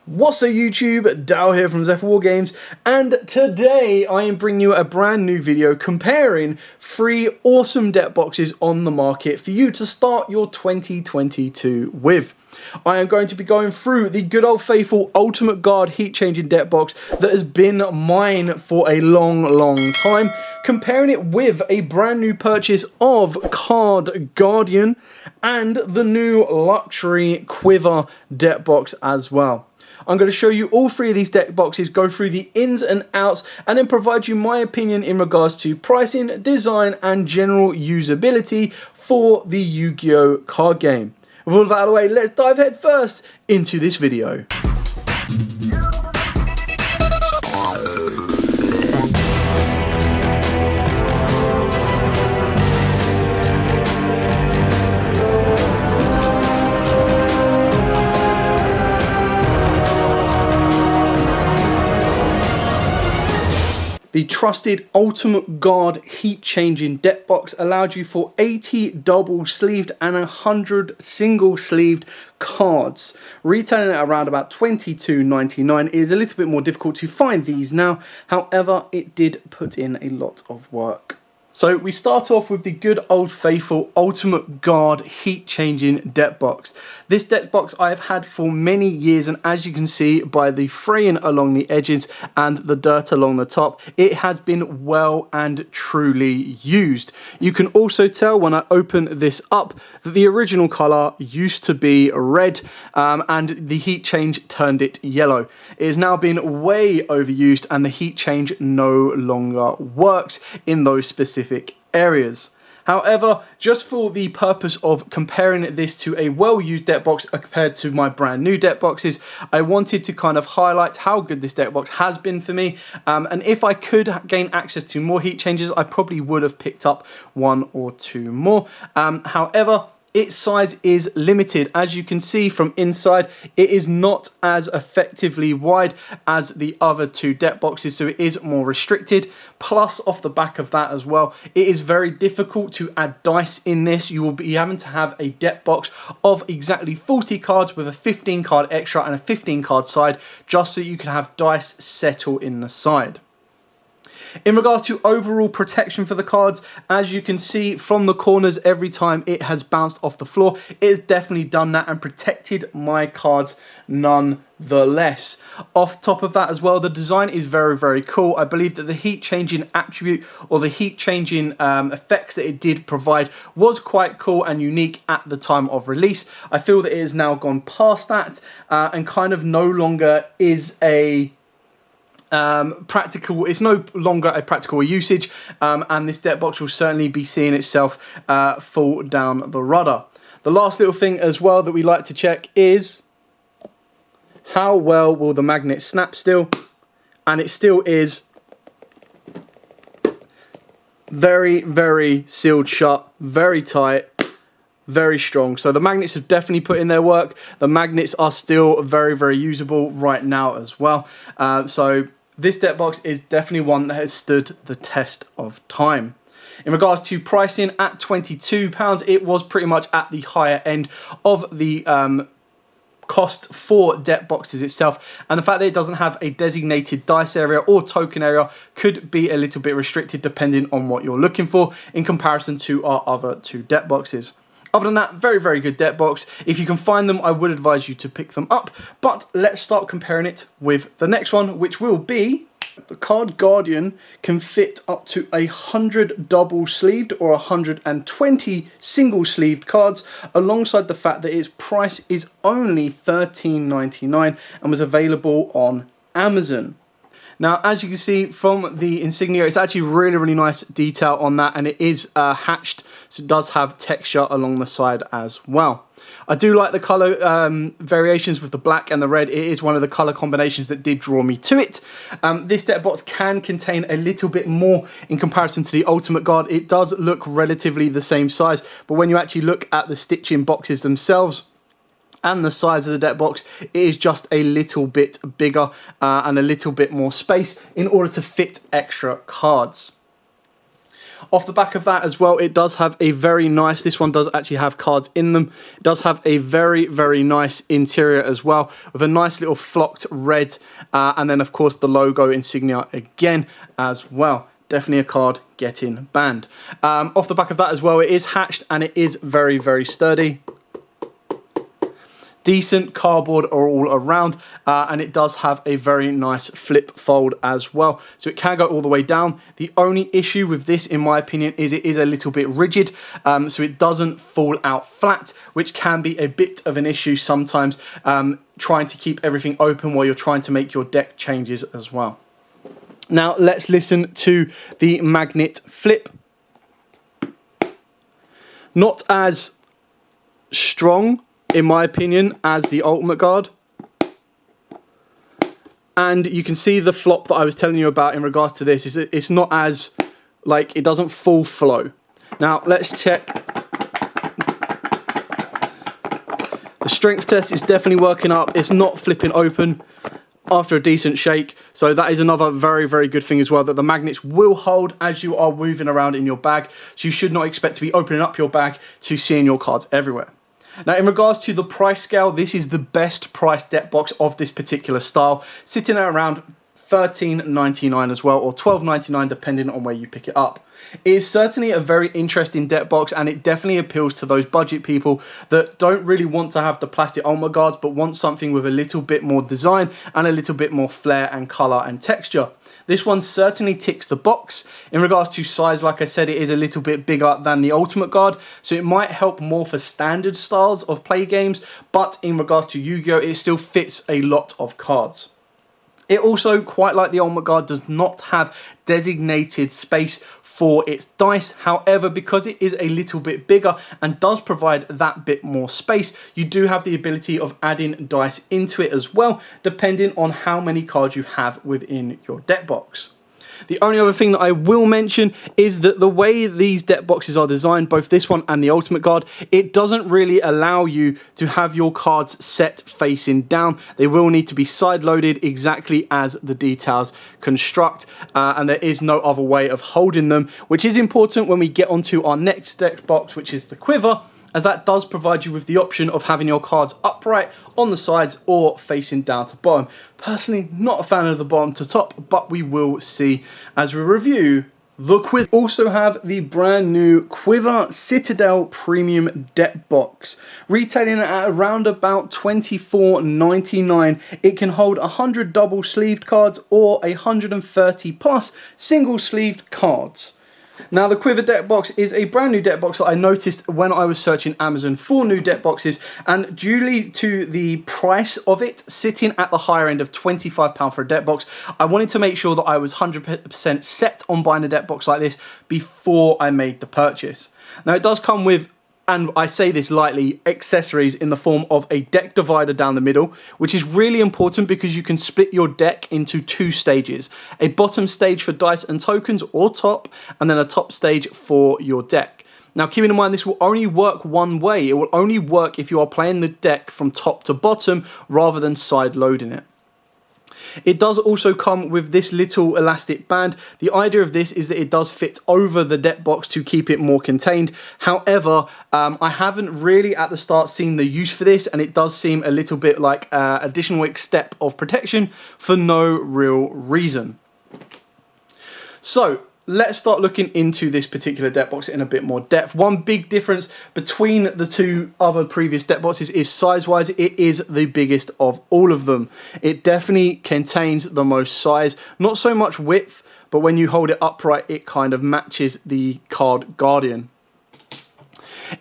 What's up YouTube, Dao here from Zephyr War Games, and today I am bringing you a brand new video comparing 3 awesome deck boxes on the market for you to start your 2022 with. I am going to be going through the good old faithful Ultimate Guard heat changing deck box that has been mine for a long time, comparing it with a brand new purchase of Card Guardian and the new luxury Quiver deck box as well. I'm going to show you all 3 of these deck boxes, go through the ins and outs, and then provide you my opinion in regards to pricing, design, and general usability for the Yu-Gi-Oh card game. With all of that out of the way, let's dive head first into this video. The trusted Ultimate Guard heat changing deck box allowed you for 80 double sleeved and 100 single sleeved cards. Retailing at around about $22.99. It is a little bit more difficult to find these now, however it did put in a lot of work. So we start off with the good old faithful Ultimate Guard heat changing deck box. This deck box I have had for many years, and as you can see by the fraying along the edges and the dirt along the top, it has been well and truly used. You can also tell when I open this up that the original colour used to be red and the heat change turned it yellow. It has now been way overused and the heat change no longer works in those specific areas. However, just for the purpose of comparing this to a well-used deck box compared to my brand new deck boxes, I wanted to kind of highlight how good this deck box has been for me, and if I could gain access to more heat changes, I probably would have picked up 1 or 2 more. However, its size is limited. As you can see from inside, it is not as effectively wide as the other 2 deck boxes, so it is more restricted. Plus, off the back of that as well, it is very difficult to add dice in this. You will be having to have a deck box of exactly 40 cards with a 15 card extra and a 15 card side, just so you can have dice settle in the side. In regards to overall protection for the cards, as you can see from the corners, every time it has bounced off the floor, it has definitely done that and protected my cards nonetheless. Off top of that as well, the design is very cool. I believe that the heat changing attribute or the heat changing effects that it did provide was quite cool and unique at the time of release. I feel that it has now gone past that and kind of no longer is a practical. It's no longer a practical usage, and this deck box will certainly be seeing itself fall down the rudder. The last little thing as well that we like to check is how well will the magnet snap still, and it still is very sealed shut, very tight, very strong. So the magnets have definitely put in their work. The magnets are still very usable right now as well. So this deck box is definitely one that has stood the test of time. In regards to pricing, at £22, it was pretty much at the higher end of the cost for deck boxes itself, and the fact that it doesn't have a designated dice area or token area could be a little bit restricted depending on what you're looking for in comparison to our other 2 deck boxes. Other than that, very good deck box. If you can find them, I would advise you to pick them up. But let's start comparing it with the next one, which will be the Card Guardian. Can fit up to 100 double sleeved or 120 single sleeved cards, alongside the fact that its price is only $13.99 and was available on Amazon. Now, as you can see from the insignia, it's actually really nice detail on that, and it is hatched, so it does have texture along the side as well. I do like the colour variations with the black and the red. It is one of the colour combinations that did draw me to it. This deck box can contain a little bit more in comparison to the Ultimate Guard. It does look relatively the same size, but when you actually look at the stitching boxes themselves and the size of the deck box, it is just a little bit bigger and a little bit more space in order to fit extra cards. Off the back of that as well, it does have a very nice, this one does actually have cards in them. It does have a very nice interior as well, with a nice little flocked red, and then of course the logo insignia again as well. Definitely a card getting banned. Off the back of that as well, it is hatched and it is very sturdy. Decent cardboard all around, and it does have a very nice flip fold as well, so it can go all the way down. The only issue with this, in my opinion, is it is a little bit rigid, so it doesn't fall out flat, which can be a bit of an issue sometimes, trying to keep everything open while you're trying to make your deck changes as well. Now let's listen to the magnet flip. Not as strong, in my opinion, as the Ultimate Guard. And you can see the flop that I was telling you about in regards to this. It's not as, like, it doesn't full flow. Now, let's check. The strength test is definitely working up. It's not flipping open after a decent shake. So that is another very good thing as well, that the magnets will hold as you are moving around in your bag. So you should not expect to be opening up your bag to seeing your cards everywhere. Now, in regards to the price scale, this is the best priced deck box of this particular style, sitting at around $13.99 as well, or $12.99 depending on where you pick it up. It is certainly a very interesting deck box, and it definitely appeals to those budget people that don't really want to have the plastic Ultimate Guards but want something with a little bit more design and a little bit more flair and colour and texture. This one certainly ticks the box. In regards to size, like I said, it is a little bit bigger than the Ultimate Guard, so it might help more for standard styles of play games, but in regards to Yu-Gi-Oh, it still fits a lot of cards. It also, quite like the Ultimate Guard, does not have designated space for its dice. However, because it is a little bit bigger and does provide that bit more space, you do have the ability of adding dice into it as well, depending on how many cards you have within your deck box. The only other thing that I will mention is that the way these deck boxes are designed, both this one and the Ultimate Guard, it doesn't really allow you to have your cards set facing down. They will need to be side-loaded exactly as the details construct, and there is no other way of holding them, which is important when we get onto our next deck box, which is the Quiver, as that does provide you with the option of having your cards upright on the sides or facing down to bottom. Personally, not a fan of the bottom to top, but we will see as we review the Quiver. Also have the brand new Quiver Citadel Premium Deck Box. Retailing at around about $24.99. It can hold 100 double sleeved cards or 130 plus single sleeved cards. Now, the Quiver deck box is a brand new deck box that I noticed when I was searching Amazon for new deck boxes, and due to the price of it sitting at the higher end of £25 for a deck box, I wanted to make sure that I was 100% set on buying a deck box like this before I made the purchase. Now, it does come with, and I say this lightly, accessories in the form of a deck divider down the middle, which is really important because you can split your deck into two stages. A bottom stage for dice and tokens or top, and then a top stage for your deck. Now, keeping in mind, this will only work one way. It will only work if you are playing the deck from top to bottom rather than side loading it. It does also come with this little elastic band. The idea of this is that it does fit over the deck box to keep it more contained. However, I haven't really at the start seen the use for this, and it does seem a little bit like an additional step of protection for no real reason. So, let's start looking into this particular deck box in a bit more depth. One big difference between the two other previous deck boxes is size-wise, it is the biggest of all of them. It definitely contains the most size, not so much width, but when you hold it upright, it kind of matches the card Guardian.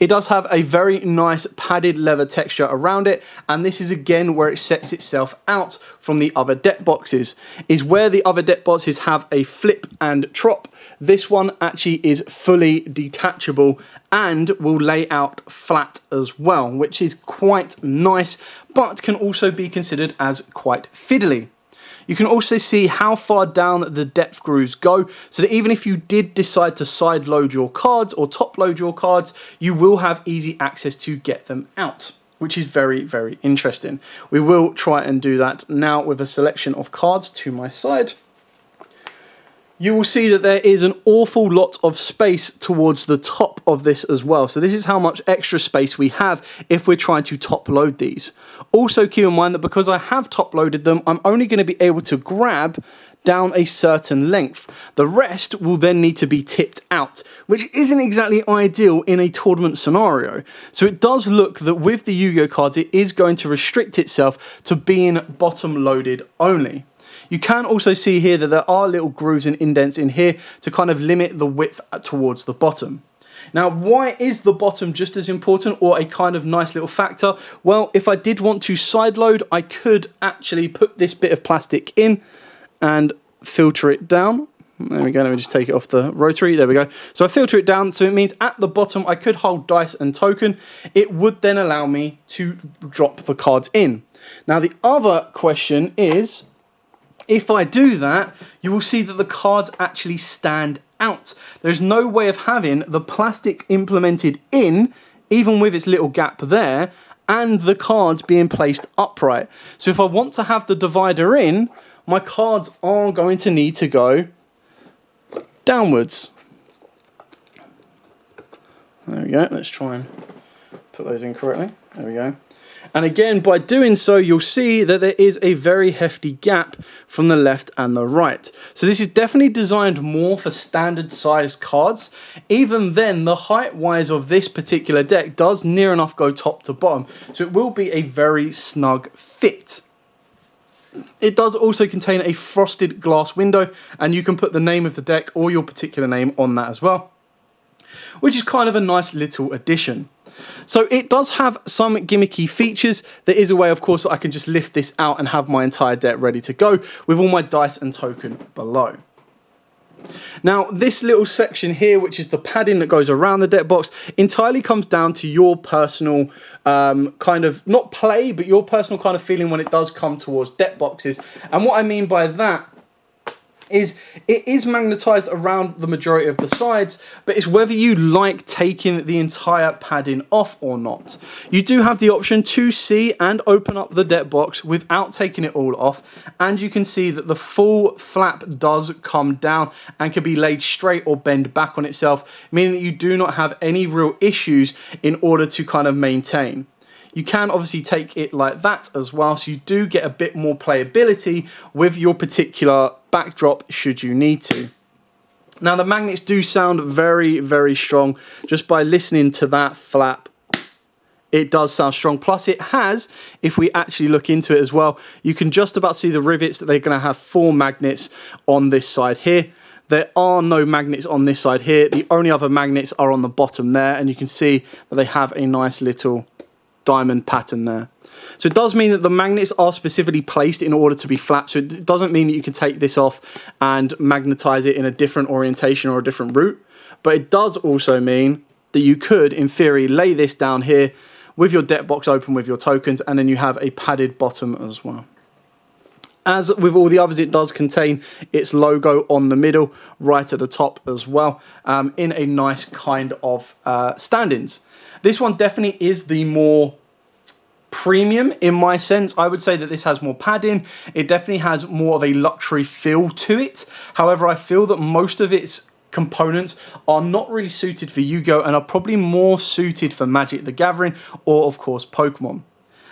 It does have a very nice padded leather texture around it, and this is again where it sets itself out from the other deck boxes. Is where the other deck boxes have a flip and drop, this one actually is fully detachable and will lay out flat as well, which is quite nice, but can also be considered as quite fiddly. You can also see how far down the depth grooves go, so that even if you did decide to side load your cards or top load your cards, you will have easy access to get them out, which is very, very interesting. We will try and do that now with a selection of cards to my side. you will see that there is an awful lot of space towards the top of this as well. So this is how much extra space we have if we're trying to top load these. Also keep in mind that because I have top loaded them, I'm only going to be able to grab down a certain length. The rest will then need to be tipped out, which isn't exactly ideal in a tournament scenario. So it does look that with the Yu-Gi-Oh cards, it is going to restrict itself to being bottom loaded only. You can also see here that there are little grooves and indents in here to kind of limit the width towards the bottom. Now, why is the bottom just as important, or a kind of nice little factor? Well, if I did want to side load, I could actually put this bit of plastic in and filter it down. There we go, let me just take it off the rotary, there we go. So I filter it down, so it means at the bottom I could hold dice and token. It would then allow me to drop the cards in. Now the other question is, if I do that, you will see that the cards actually stand out. There's no way of having the plastic implemented in, even with its little gap there, and the cards being placed upright. So if I want to have the divider in, my cards are going to need to go downwards. There we go, let's try and put those in correctly. There we go. And again, by doing so, you'll see that there is a very hefty gap from the left and the right. So this is definitely designed more for standard size cards. Even then, the height-wise of this particular deck does near enough go top to bottom. So it will be a very snug fit. It does also contain a frosted glass window, and you can put the name of the deck or your particular name on that as well, which is kind of a nice little addition. So it does have some gimmicky features. There is a way, of course, that I can just lift this out and have my entire deck ready to go with all my dice and token below. Now, this little section here, which is the padding that goes around the deck box, entirely comes down to your personal kind of, not play, but your personal kind of feeling when it does come towards deck boxes. And what I mean by that is it is magnetized around the majority of the sides, but it's whether you like taking the entire padding off or not. You do have the option to see and open up the deck box without taking it all off, and you can see that the full flap does come down and can be laid straight or bend back on itself, meaning that you do not have any real issues in order to kind of maintain. You can obviously take it like that as well, so you do get a bit more playability with your particular backdrop should you need to. Now the magnets do sound very, very strong. Just by listening to that flap, it does sound strong. Plus it has, if we actually look into it as well, you can just about see the rivets that they're going to have 4 magnets on this side here. There are no magnets on this side here. The only other magnets are on the bottom there, and you can see that they have a nice little diamond pattern there. So it does mean that the magnets are specifically placed in order to be flat. So it doesn't mean that you can take this off and magnetize it in a different orientation or a different route. But it does also mean that you could, in theory, lay this down here with your deck box open with your tokens, and then you have a padded bottom as well. As with all the others, it does contain its logo on the middle, right at the top as well, in a nice kind of stand-ins. This one definitely is the more premium in my sense. I would say that this has more padding. It definitely has more of a luxury feel to it. However, I feel that most of its components are not really suited for Yu-Gi-Oh! And are probably more suited for Magic the Gathering or, of course, Pokemon.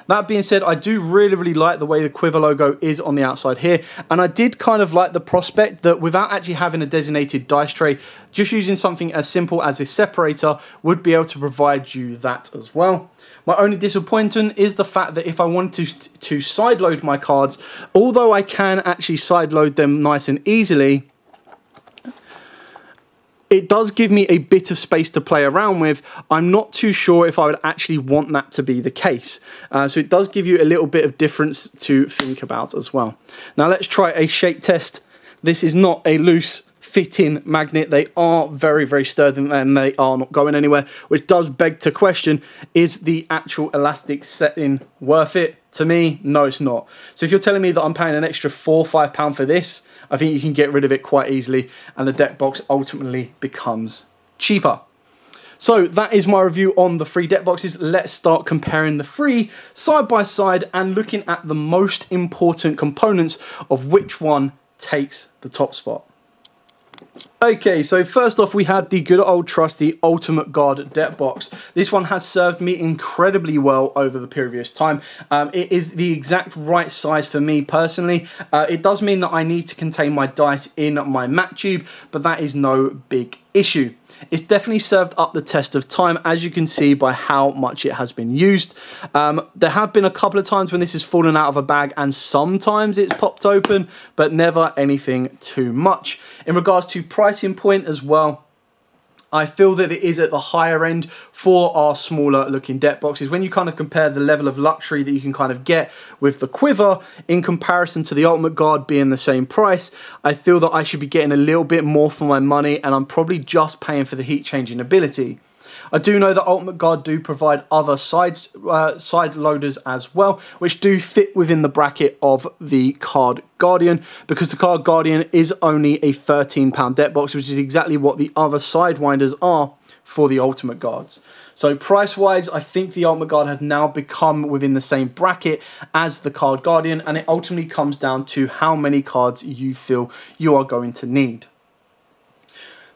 That being said, I do really, really like the way the Quiver logo is on the outside here. And I did kind of like the prospect that without actually having a designated dice tray, just using something as simple as this separator would be able to provide you that as well. My only disappointment is the fact that if I wanted to sideload my cards, although I can actually sideload them nice and easily, it does give me a bit of space to play around with. I'm not too sure if I would actually want that to be the case. So it does give you a little bit of difference to think about as well. Now let's try a shake test. This is not a loose fit-in magnet. They are very, very sturdy and they are not going anywhere, which does beg to question, is the actual elastic setting worth it? To me, no, it's not. So if you're telling me that I'm paying an extra £4 or £5 for this, I think you can get rid of it quite easily and the deck box ultimately becomes cheaper. So that is my review on the free deck boxes. Let's start comparing the three side by side and looking at the most important components of which one takes the top spot. Okay, so first off, we had the good old trusty Ultimate Guard deck box. This one has served me incredibly well over the previous time. It is the exact right size for me personally. It does mean that I need to contain my dice in my mat tube, but that is no big issue. It's definitely served up the test of time, as you can see by how much it has been used. There have been a couple of times when this has fallen out of a bag, and sometimes it's popped open, but never anything too much. In regards to pricing point as well, I feel that it is at the higher end for our smaller looking deck boxes. When you kind of compare the level of luxury that you can kind of get with the Quiver in comparison to the Ultimate Guard being the same price, I feel that I should be getting a little bit more for my money, and I'm probably just paying for the heat changing ability. I do know that Ultimate Guard do provide other side loaders as well, which do fit within the bracket of the Card Guardian, because the Card Guardian is only a £13 deck box, which is exactly what the other sidewinders are for the Ultimate Guards. So price-wise, I think the Ultimate Guard have now become within the same bracket as the Card Guardian, and it ultimately comes down to how many cards you feel you are going to need.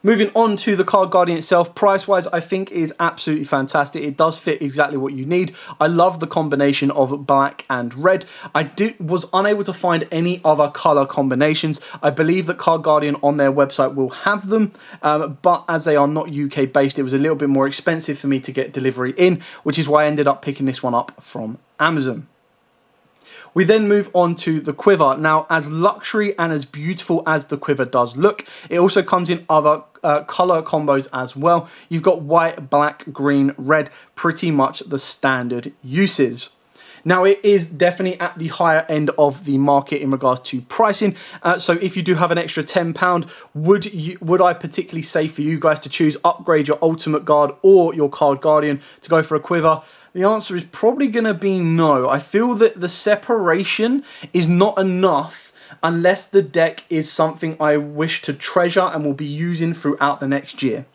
Moving on to the Card Guardian itself, price-wise, I think is absolutely fantastic. It does fit exactly what you need. I love the combination of black and red. I was unable to find any other colour combinations. I believe that Card Guardian on their website will have them, but as they are not UK-based, it was a little bit more expensive for me to get delivery in, which is why I ended up picking this one up from Amazon. We then move on to the Quiver. Now, as luxury and as beautiful as the Quiver does look, it also comes in other color combos as well. You've got white, black, green, red, pretty much the standard uses. Now, it is definitely at the higher end of the market in regards to pricing. So if you do have an extra £10, would I particularly say for you guys to choose upgrade your Ultimate Guard or your Card Guardian to go for a Quiver? The answer is probably going to be no. I feel that the separation is not enough unless the deck is something I wish to treasure and will be using throughout the next year.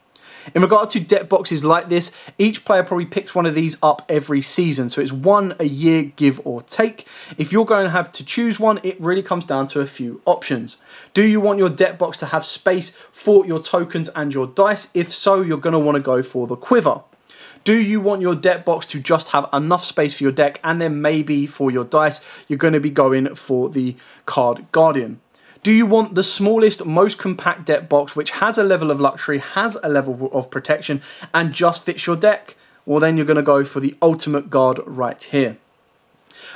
In regard to deck boxes like this, each player probably picks one of these up every season, so it's one a year, give or take. If you're going to have to choose one, it really comes down to a few options. Do you want your deck box to have space for your tokens and your dice? If so, you're going to want to go for the Quiver. Do you want your deck box to just have enough space for your deck and then maybe for your dice, you're going to be going for the Card Guardian? Do you want the smallest, most compact deck box which has a level of luxury, has a level of protection and just fits your deck? Well, then you're going to go for the Ultimate Guard right here.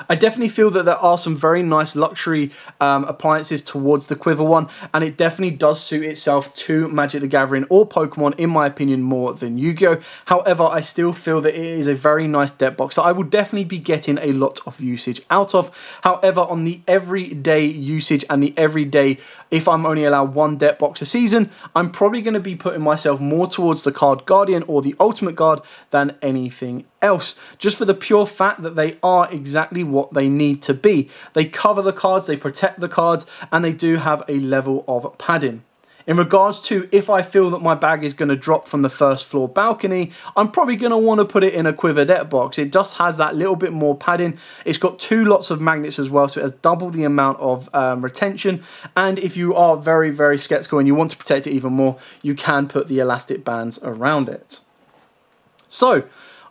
I definitely feel that there are some very nice luxury appliances towards the Quiver one, and it definitely does suit itself to Magic the Gathering or Pokemon, in my opinion, more than Yu-Gi-Oh! However, I still feel that it is a very nice deck box that I will definitely be getting a lot of usage out of. However, on the everyday usage and the everyday, if I'm only allowed one deck box a season, I'm probably going to be putting myself more towards the Card Guardian or the Ultimate Guard than anything else, just for the pure fact that they are exactly what they need to be. They cover the cards, they protect the cards, and they do have a level of padding. In regards to if I feel that my bag is going to drop from the first floor balcony, I'm probably going to want to put it in a Quiver deck box. It just has that little bit more padding. It's got 2 lots of magnets as well, so it has double the amount of retention. And if you are very, very skeptical and you want to protect it even more, you can put the elastic bands around it. So,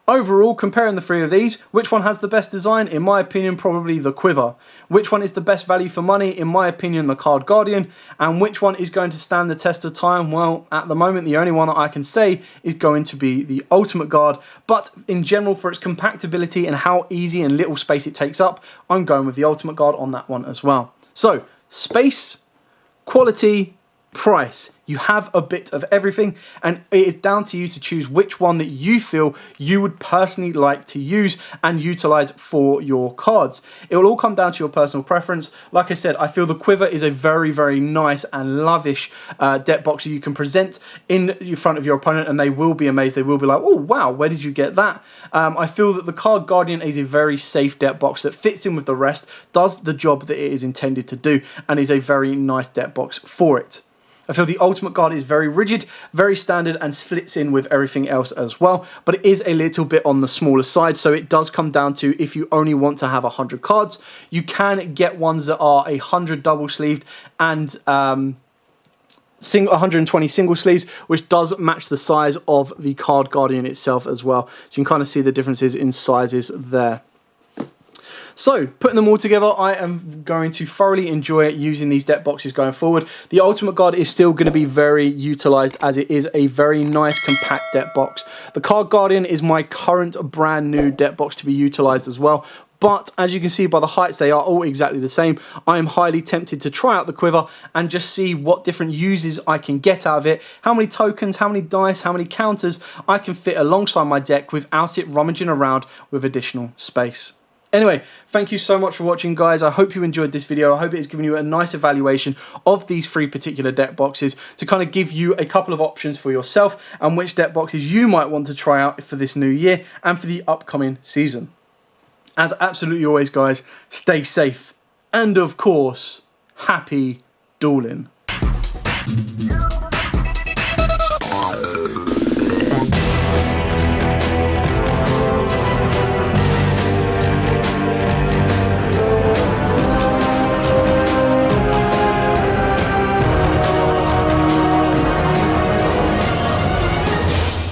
overall, comparing the 3 of these, which one has the best design? In my opinion, probably the Quiver. Which one is the best value for money? In my opinion, the Card Guardian. And which one is going to stand the test of time? Well, at the moment, the only one that I can say is going to be the Ultimate Guard. But in general, for its compactability and how easy and little space it takes up, I'm going with the Ultimate Guard on that one as well. So, space, quality, price. You have a bit of everything, and it is down to you to choose which one that you feel you would personally like to use and utilize for your cards. It will all come down to your personal preference. Like I said, I feel the Quiver is a very, very nice and lavish deck box that you can present in front of your opponent, and they will be amazed. They will be like, oh wow, where did you get that? I feel that the Card Guardian is a very safe deck box that fits in with the rest, does the job that it is intended to do, and is a very nice deck box for it. I feel the Ultimate Guard is very rigid, very standard, and fits in with everything else as well, but it is a little bit on the smaller side, so it does come down to if you only want to have 100 cards, you can get ones that are 100 double-sleeved and 120 single sleeves, which does match the size of the Card Guardian itself as well. So you can kind of see the differences in sizes there. So, putting them all together, I am going to thoroughly enjoy using these deck boxes going forward. The Ultimate Guard is still going to be very utilised, as it is a very nice compact deck box. The Card Guardian is my current brand new deck box to be utilised as well. But as you can see by the heights, they are all exactly the same. I am highly tempted to try out the Quiver and just see what different uses I can get out of it, how many tokens, how many dice, how many counters I can fit alongside my deck without it rummaging around with additional space. Anyway, thank you so much for watching, guys. I hope you enjoyed this video. I hope it has given you a nice evaluation of these 3 particular deck boxes to kind of give you a couple of options for yourself and which deck boxes you might want to try out for this new year and for the upcoming season. As absolutely always, guys, stay safe and, of course, happy dueling.